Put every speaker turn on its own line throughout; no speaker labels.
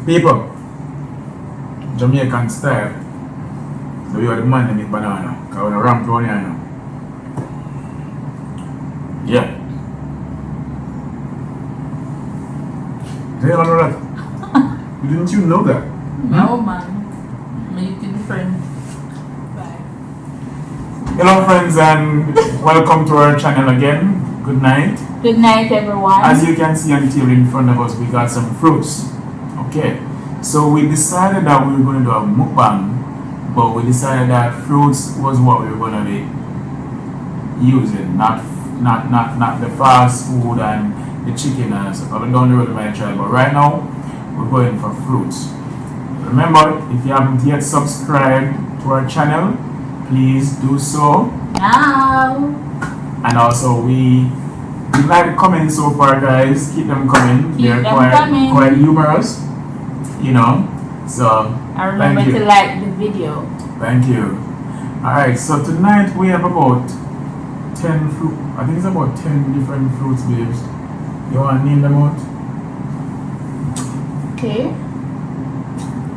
People, Jamaican style. So you are the man that make banana. Because when I ramp on here now. Yeah. Did you know that? Didn't you know that?
No, man. Make it different. Bye.
Hello friends and welcome to our channel again. Good night.
Good night, everyone.
As you can see on the table in front of us, we got some fruits. Okay. So we decided that we were going to do a mukbang, but we decided that fruits was what we were going to be using, not the fast food and the chicken and stuff. I don't really mind try, but right now we're going for fruits. Remember, if you haven't yet subscribed to our channel, please do so
now.
And also we like the comments so far, guys. Keep them coming. They're quite humorous, you know. So
and remember to like the video.
Thank you. Alright, so tonight we have about 10 fruit. I think it's about 10 different fruits, babes. You want to name them out?
Okay.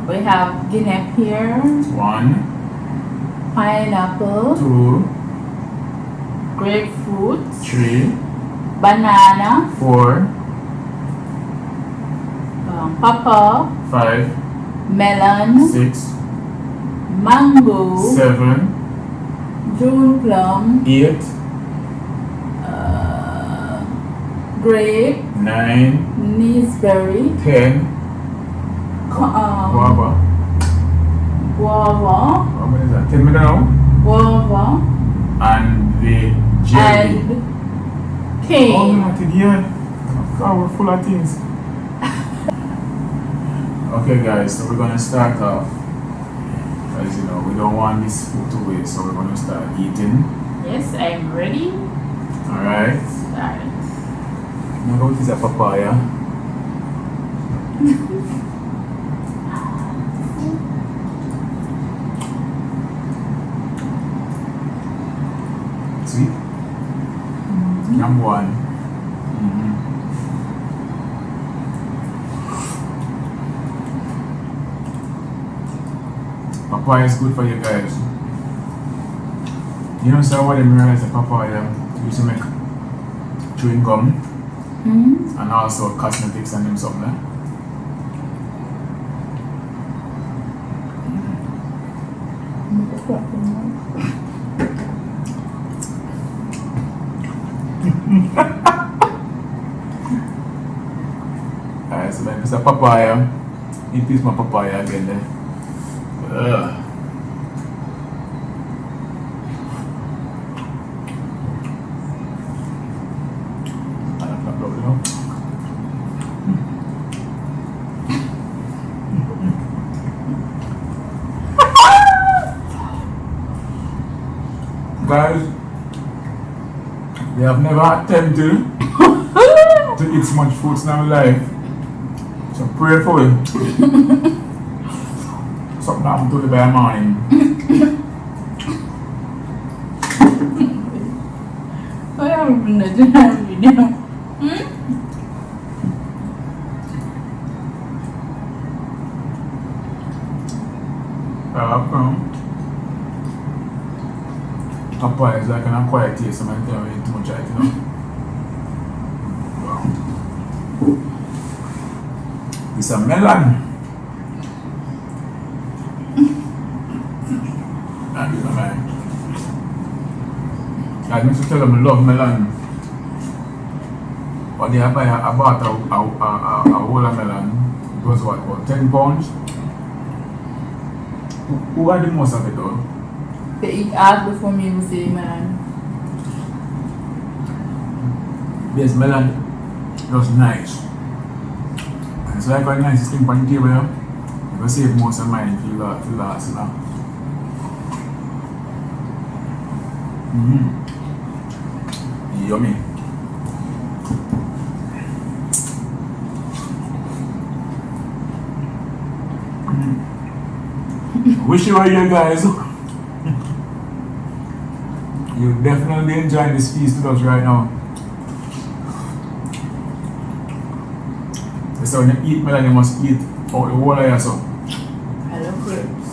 We have guinea pear.
1.
Pineapple.
2.
Grapefruit.
3.
Banana.
4.
Pawpaw.
5.
Melon.
6.
Mango.
7.
June plum.
8.
Grape.
9.
Gooseberry.
10. Guava.
Guava.
What is that? 10 minutes now?
Guava.
And the jelly.
And cane.
Oh, not again. God, we're full of things. Okay, guys, so we're gonna start off. As you know, we don't want this food to waste, so we're gonna start eating.
Yes, I'm ready.
Alright.
Start.
Now, what is a papaya? Sweet? Number 1. Papaya is good for you guys. You know, so what I realize the papaya used to make chewing gum and also cosmetics and them something. Alright, so then it's a papaya. Eat piece my papaya again there. Guys, we have never attempted to eat so much fruits in our life. So pray for you. Something happened to the by morning.
I haven't been doing that video.
Papaya is like an acquired taste, so I'm too much of it, you know. Wow. It's a melon. I used to tell them I love melon. But they buy I bought a whole melon. It was what, about 10 pounds? Who had the most of it though?
They eat half before me will say man.
Yes, melon was nice. And so I got a nice thing on the table, you know. You can save most of mine if you last, you know. Yummy. Wish you were here, guys. You definitely enjoying this feast with us right now. So when you eat melon, you must eat Oh, the water here, so.
I love grapes.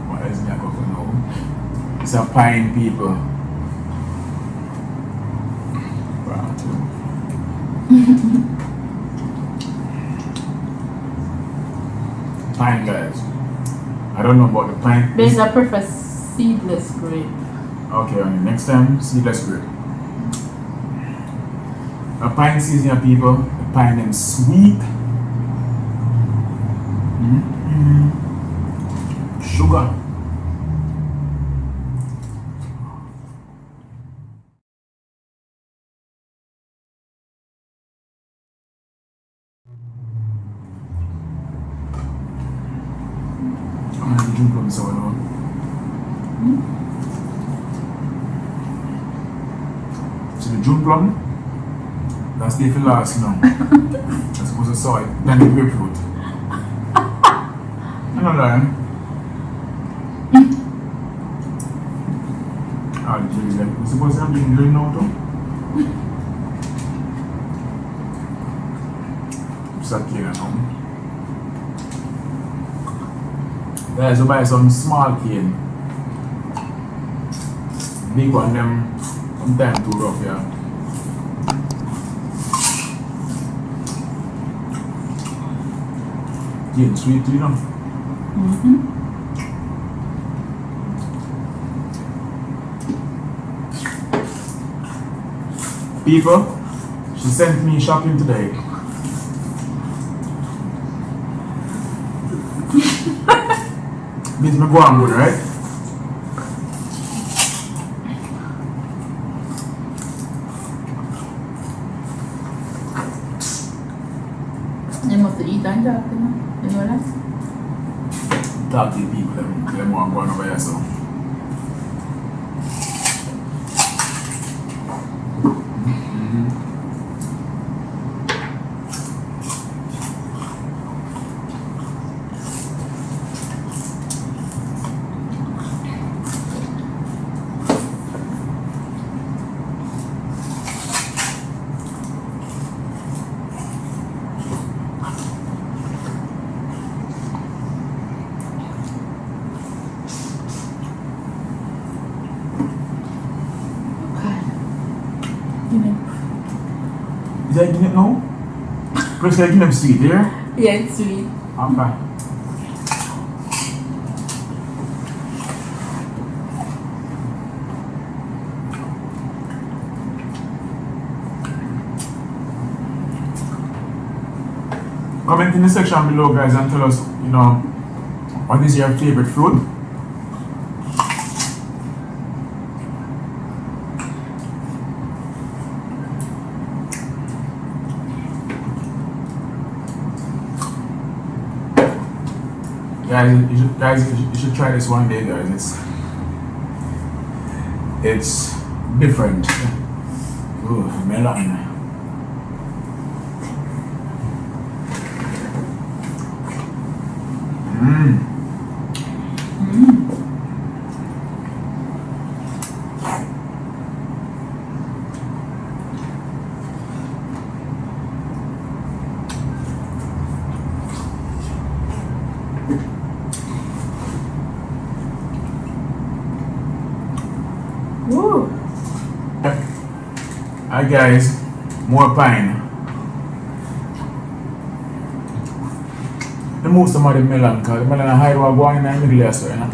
What is that going now? It's a pine people. Pine guys. I don't know about the pine.
Because I prefer seedless grape.
Okay, next time, seedless grape. A pine season, people. The pine and sweet. Sugar. I'm gonna drink from someone else. So the June plum, that's the last now. I'm supposed to saw it, then the grapefruit. I'm not lying. Ah, the jelly then. You're supposed to have been doing now too. It's okay now. Guys, you buy some small cane. Big one, them sometimes too rough, yeah. Cane sweet, you know. People, she sent me shopping today. Means me go on good, right?
You must eat and talk, you know? You know that?
Talk to the people, them want to go on over here, so. Is that Guinness now? Chris, I Guinness sweet there?
Yeah, it's sweet.
Okay. Comment in the section below, guys, and tell us, you know, what is your favorite fruit? Guys, you should try this one day, guys. It's different. Ooh, melon.
Woo!
Hi guys, more pine. The most of the melon, because the melon hide what going in the middle here, so you know.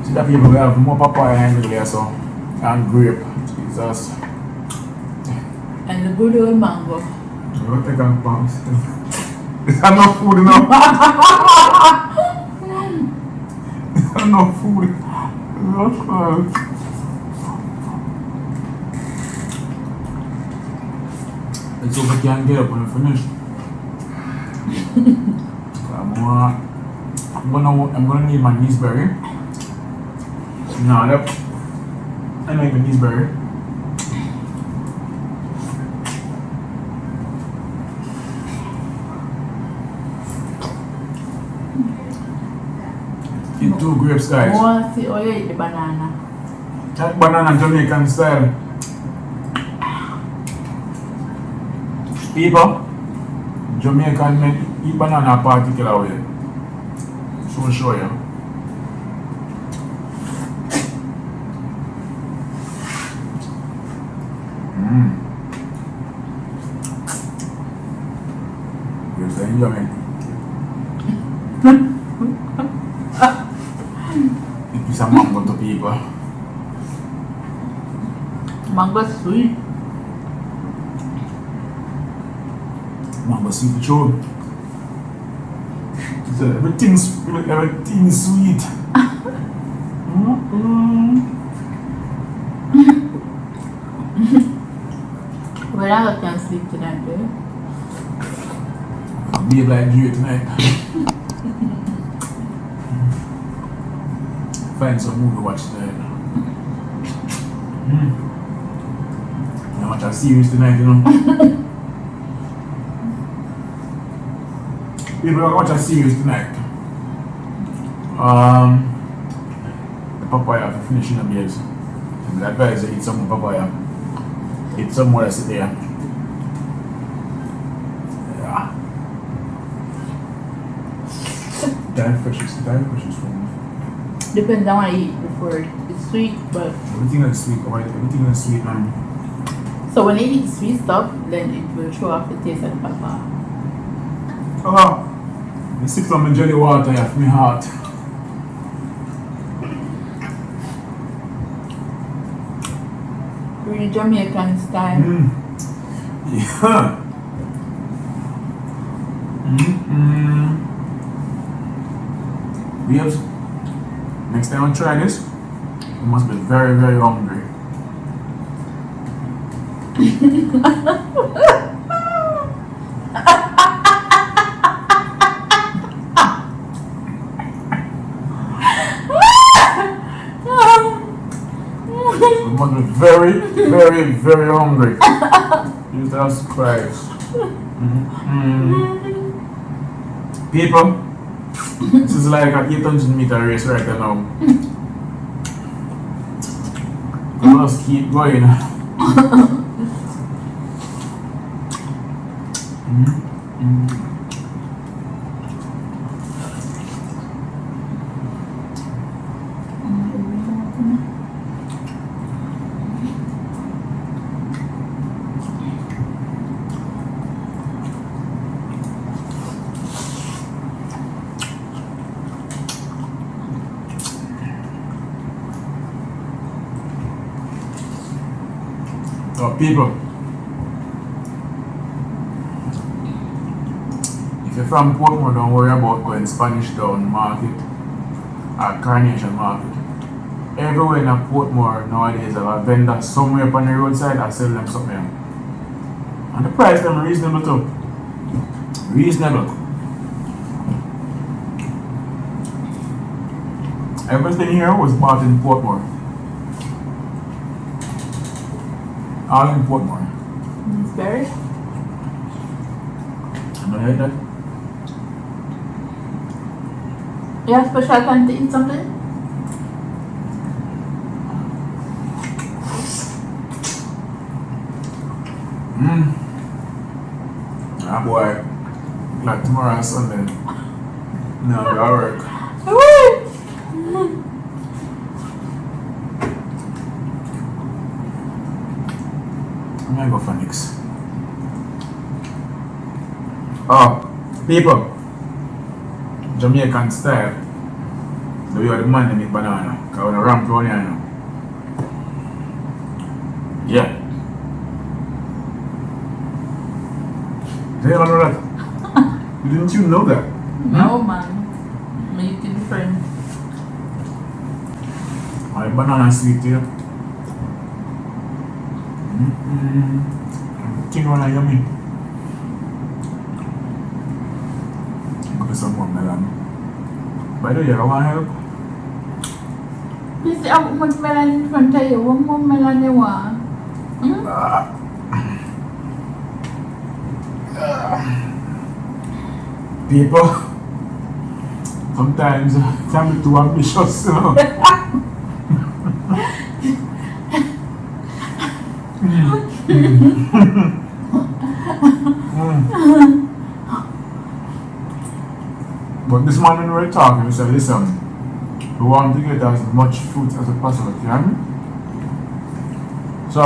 See that people have more papaya in the middle here, so, and grape. Jesus.
And the good old mango.
I don't think I'm pumped. Is that enough food enough? Is that enough food? That's fine. Let's hope I can get up when I finish. I'm gonna need my gooseberry. No, that I know even gooseberry. Eat 2 grapes, guys.
Oh, you eat the banana.
Like banana Jamaican style. People, Jamaican men eat banana a particular way. So I'll show you. You're saying yummy. It is a mango to people.
Mango sweet.
Mango sweet too. So everything sweet.
Well, I can't sleep tonight, babe.
I'll be like you tonight. Find some movie to watch tonight. I watch a series tonight, you know. People watch a series tonight. The papaya for finishing the beers. I advise you eat some more papaya. Eat some more that's there. Yeah. Time fresh is from.
Depends on what I eat before. It's sweet, but
Everything that's sweet, alright, everything that's sweet, man.
so when I eat sweet stuff, then it will show off the taste of the pepper.
Oh, I sip some jelly water here for my heart.
Really Jamaican style.
Yeah. Babes, next time I try this, you must be very, very hungry. You must be very, very, very hungry. Jesus Christ. People, this is like an 800-meter race right now. Let's keep going. So people, if you're from Portmore, don't worry about going Spanish Town Market or Carnation Market. Everywhere in Portmore nowadays have a vendor somewhere upon the roadside that sell them something. And the price them reasonable too. Reasonable. Everything here was bought in Portmore. All in Portmore.
It's very.
Am I right that?
You have special time to eat something?
Ah boy. Like tomorrow and Sunday. No, I work. I'm gonna go for next. Oh, people. Jamaican style. So you are the man that make banana. Because when I ramp around here, you know. Yeah. Did you know that? Didn't you know that?
No, man. Make it different.
My banana sweet here. King one are yummy. Go for some more melon. By the way, I want help.
Please, how much melon in front of you? One more melon you want?
People, sometimes can be too ambitious, you know. But this morning we were talking, we said, listen, we want to get as much fruit as we possibly can. So,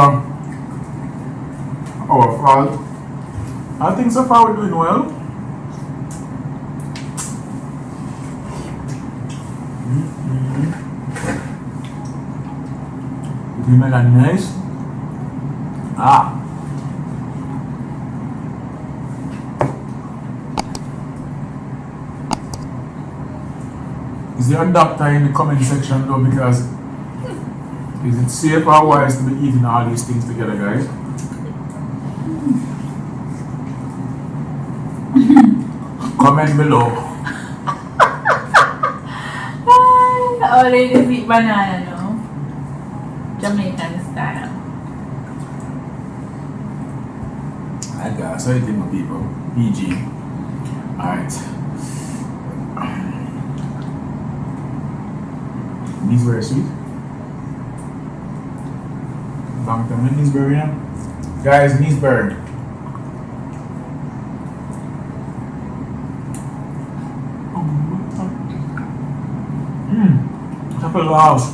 our fault. I think so far we're doing well. The melon nice. Ah. Is there a doctor in the comment section though? Because is it safe or wise to be eating all these things together, guys? Comment below.
All ladies eat banana, no? Jamaican style.
Alright guys, so you think of people. PG. Alright. These very sweet. Long time in Nisberry now. Guys, Nisberry. Chocolate house.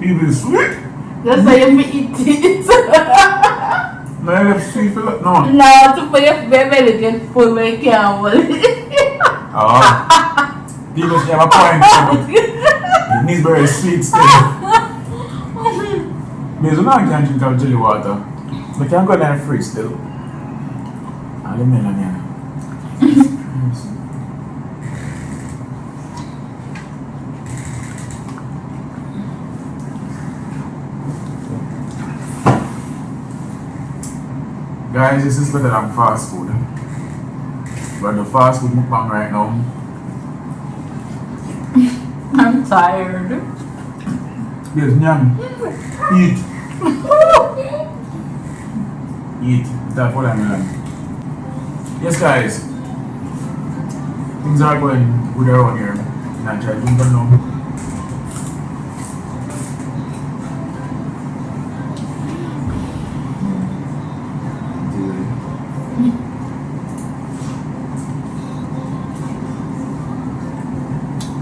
Even sweet?
That's why you eat it.
No, you have sweet for that? No.
No, to put your baby get full when you can't hold it.
Oh. People say have a point. It needs very sweet still. Because you know I can't drink out jelly water. But can go down free still. I'll leave me alone here. Guys, this is better than fast food. We're the fast food mukbang right now.
I'm tired.
Yes, nyam. Eat. Eat. That's what I'm doing. Yes, guys. Things are going good around here. Not try to do now.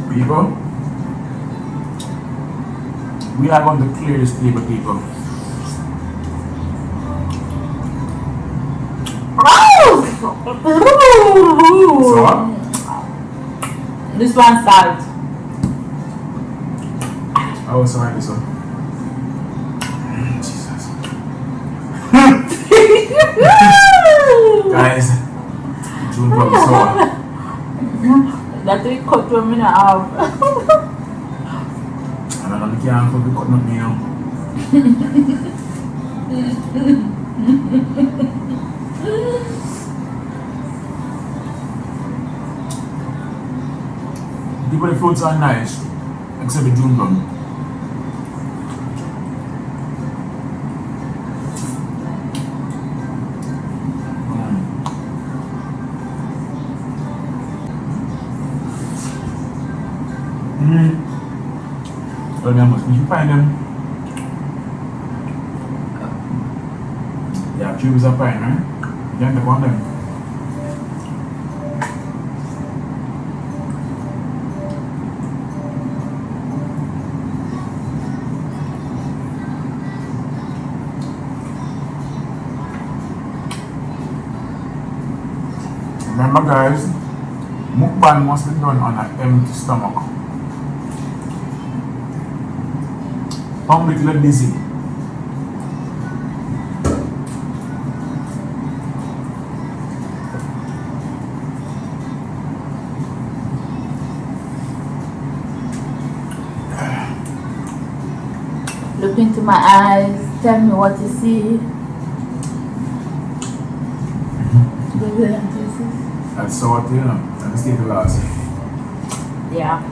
People, we are going to clear this table, people. So what?
This one salt.
Oh, sorry, this one. Jesus. Guys, June probably so what?
That we cut them in half.
I don't know, I can't fucking cut nothing now. The fruits are nice, except the June plum. Well, then, if you find them, yeah, tubes are fine, right? You can take one of them. Remember, guys, mukbang must be done on an empty stomach. Publicly busy.
Look into my eyes. Tell me what you see.
That's so what you know. Let's take the last.
Yeah.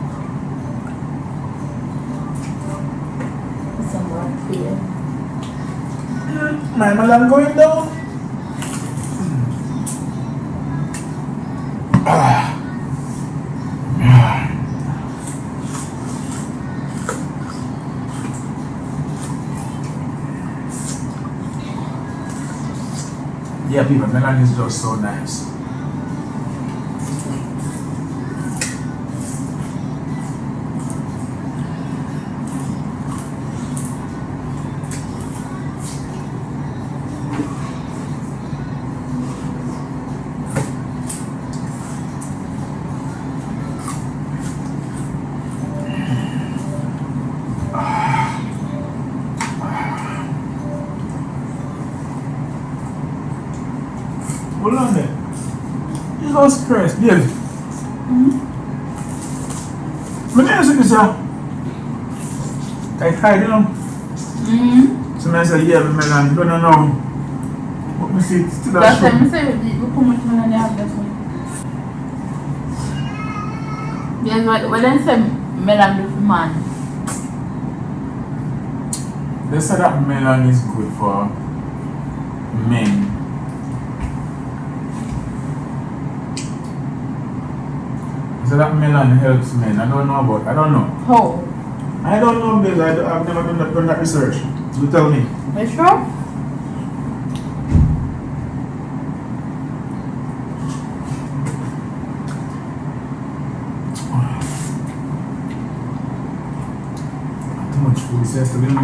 Somewhere here.
My melon going down. Yeah, people, melon is just so nice. Hold on there. Jesus Christ, babe. When you see this, I hide, you know. So I say, yeah, the melon, don't know. But me see, it's still a
Last
show.
time I said, look how much money they have left. Yes, what they say, melon with man.
They say that melon is good for men. They say that melon helps men. I don't know.
How?
I don't know, Bill. I've never done that research. You tell me.
Are you sure?
Too much food is yesterday.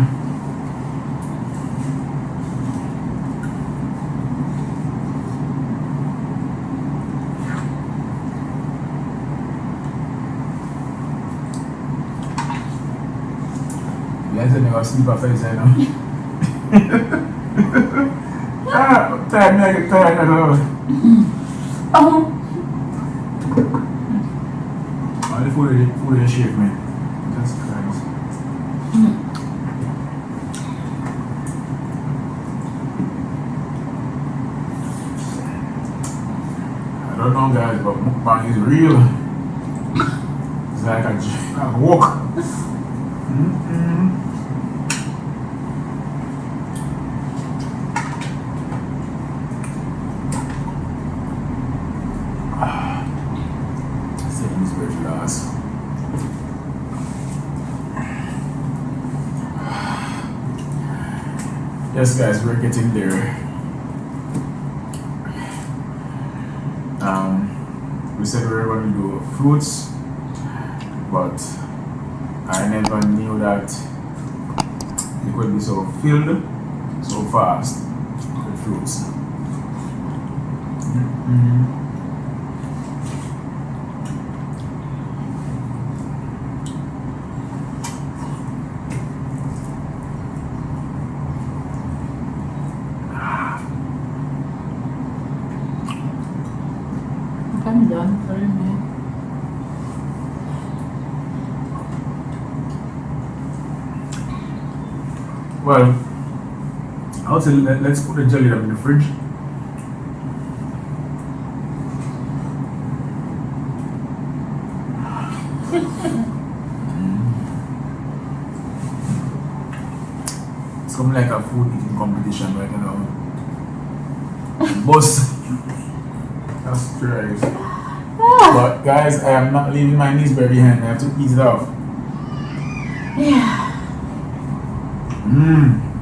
I never sleep after this, I know. I'm tired, I get tired, I know.
Oh.
All the food is shape, man. Just Christ. I don't know, guys, but mukbang is real. It's like a walk. Saving this very last. Yes, guys, we're getting there. We said we were going to do fruits, but I never knew that it could be so filled so fast with fruits.
I'm done for me.
Well, I would say let's put the jelly in the fridge. It's coming like a food eating competition right now. Boss. That's crazy. But guys, I am not leaving my knees behind. I have to eat it off.
Yeah.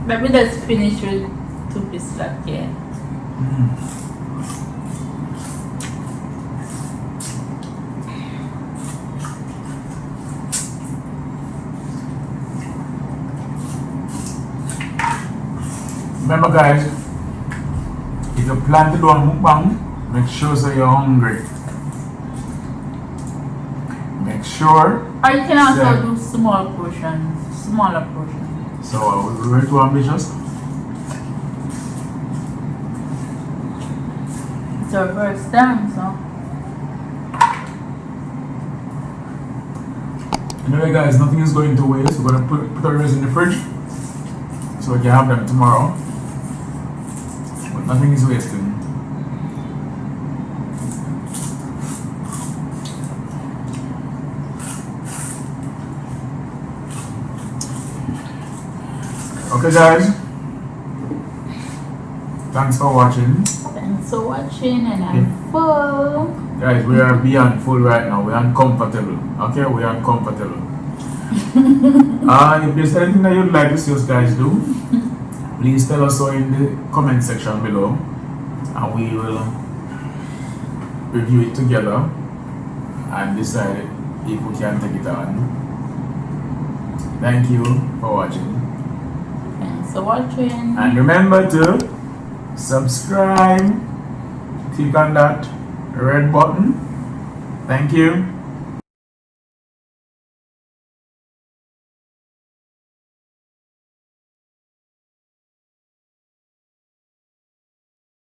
Let me just finish with 2 pieces like here.
Remember, guys, if you plan to do a mukbang, make sure so you're hungry. Make sure.
Or you can also do small portions, smaller portions.
So we're too ambitious.
It's our first time, so.
Anyway, guys, nothing is going to waste. We're gonna put our rest in the fridge so we can have them tomorrow. But nothing is wasting. Okay, guys. Thanks for watching.
Thanks for watching, and I'm full.
Guys, we are beyond full right now. We're uncomfortable. Okay, we are uncomfortable. If there's anything that you'd like to see us guys do, please tell us so in the comment section below. and we will review it together and decide if we can take it on. Thank you for watching.
Thanks for watching.
And remember to subscribe. Click on that red button. Thank you.